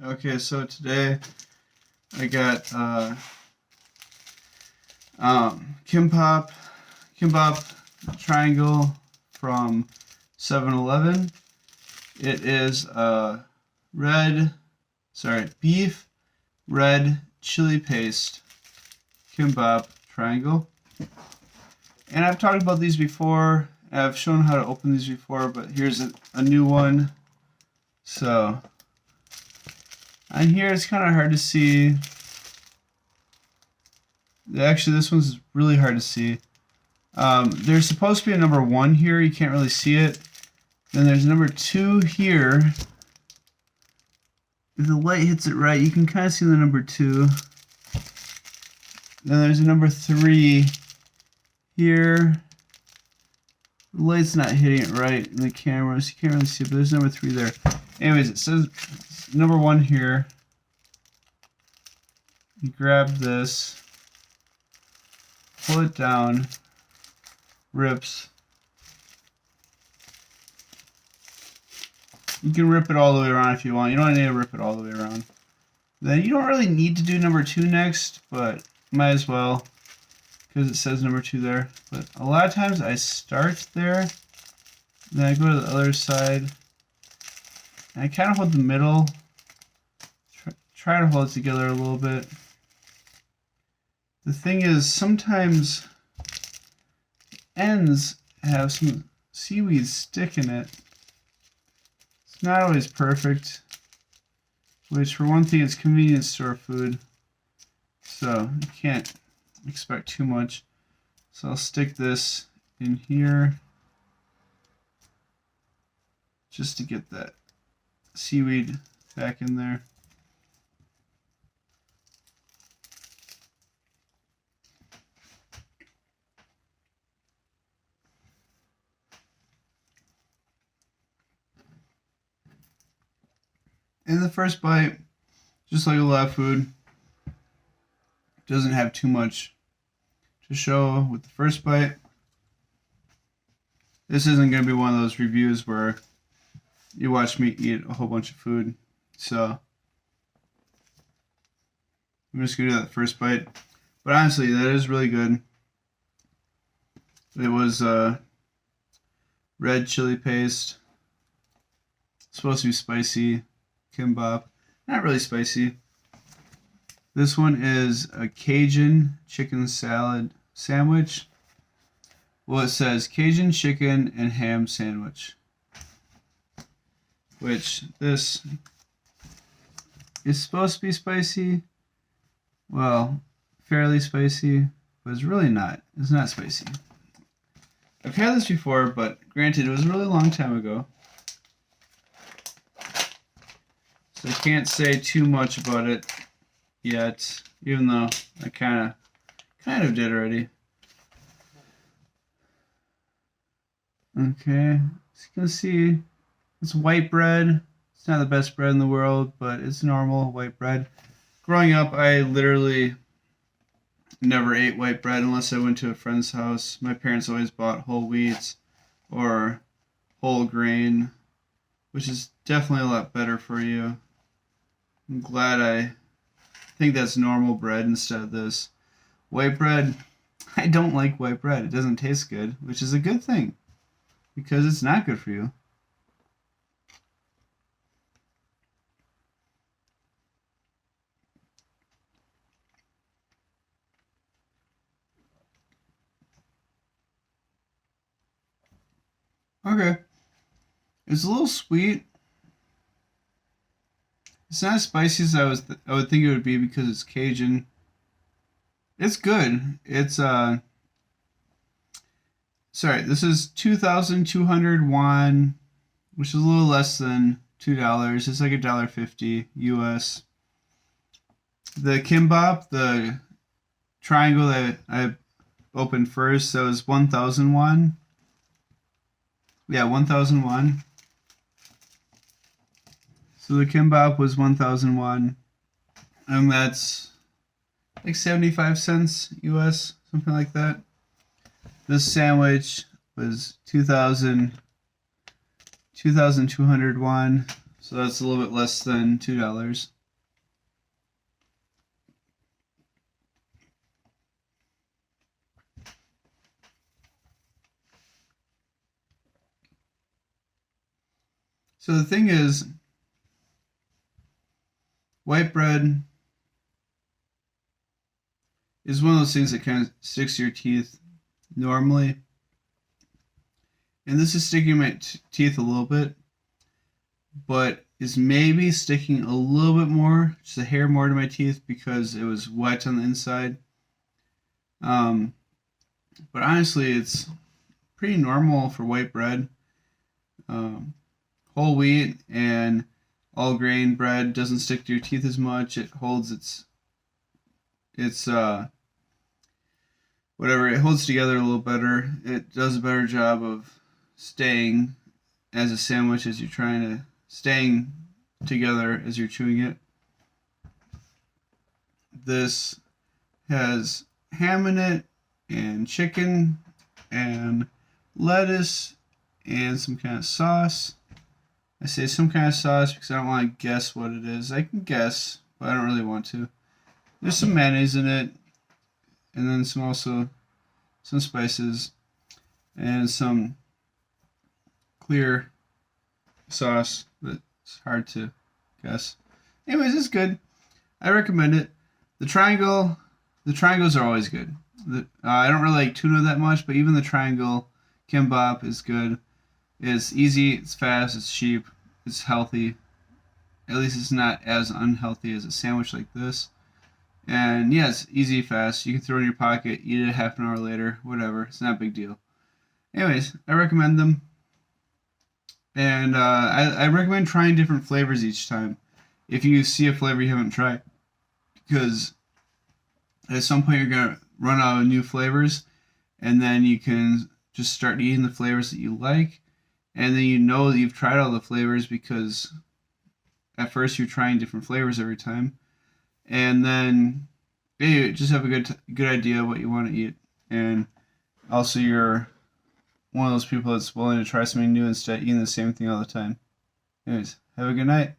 Okay, so today I got Kimbap triangle from 7-Eleven. It is beef, red chili paste Kimbap triangle. And I've talked about these before. I've shown how to open these before, but here's a new one. So on here it's kind of hard to see. Actually, this one's really hard to see. There's supposed to be a number 1 here. You can't really see it. Then there's number 2 here. If the light hits it right, you can kind of see the number 2. Then there's a number 3 here. The light's not hitting it right in the camera, so you can't really see it, but there's number 3 there. Anyways, it says number 1 here. You grab this, pull it down, rips. You can rip it all the way around if you want. You don't need to rip it all the way around. Then you don't really need to do number 2 next, but might as well, because it says number 2 there. But a lot of times I start there, then I go to the other side, and I kind of hold the middle, try to hold it together a little bit. The thing is, sometimes ends have some seaweed stick in it. It's not always perfect, which for one thing is convenience store food, so you can't expect too much. So I'll stick this in here just to get that seaweed back in there. In the first bite, just like a lot of food, doesn't have too much to show with the first bite. This isn't going to be one of those reviews where you watch me eat a whole bunch of food. So I'm just going to do that first bite. But honestly, that is really good. It was red chili paste. It's supposed to be spicy. Kimbap. Not really spicy. This one is a Cajun chicken salad sandwich. Well, it says Cajun chicken and ham sandwich. Which, this is supposed to be spicy. Well, fairly spicy, but it's really not. It's not spicy. I've had this before, but granted, it was a really long time ago. So I can't say too much about it yet, even though I kind of did already. Okay, as you can see, it's white bread. It's not the best bread in the world, but it's normal white bread. Growing up, I literally never ate white bread unless I went to a friend's house. My parents always bought whole wheat or whole grain, which is definitely a lot better for you. I'm glad I think that's normal bread instead of this. White bread, I don't like white bread. It doesn't taste good, which is a good thing because it's not good for you. Okay. It's a little sweet. It's not as spicy as I would think it would be because it's Cajun. It's good. It's sorry, this is 2,200 won, which is a little less than $2. It's like $1.50 US. The kimbap, the triangle that I opened first, that was 1,000 won. Yeah, 1,000 won. So the kimbap was 1,000 won, and that's like 75 cents US, something like that. This sandwich was 2,200 won, So that's a little bit less than $2. So the thing is, white bread is one of those things that kind of sticks to your teeth normally. And this is sticking my teeth a little bit, but is maybe sticking a little bit more, just a hair more to my teeth because it was wet on the inside. But honestly, it's pretty normal for white bread. Whole wheat and all grain bread doesn't stick to your teeth as much. It holds its whatever, it holds together a little better. It does a better job of staying as a sandwich as you're trying to staying together as you're chewing it. This has ham in it and chicken and lettuce and some kind of sauce. I say some kind of sauce because I don't want to guess what it is. I can guess, but I don't really want to. There's some mayonnaise in it, and then some spices, and some clear sauce that's hard to guess. Anyways, it's good. I recommend it. The triangles are always good. I don't really like tuna that much, but even the triangle kimbap is good. It's easy, it's fast, it's cheap, it's healthy. At least it's not as unhealthy as a sandwich like this. And yeah, it's easy, fast. You can throw it in your pocket, eat it half an hour later, whatever. It's not a big deal. Anyways, I recommend them. And I recommend trying different flavors each time if you see a flavor you haven't tried. Because at some point you're going to run out of new flavors, and then you can just start eating the flavors that you like. And then you know that you've tried all the flavors because at first you're trying different flavors every time. And then you just have a good idea of what you want to eat. And also you're one of those people that's willing to try something new instead of eating the same thing all the time. Anyways, have a good night.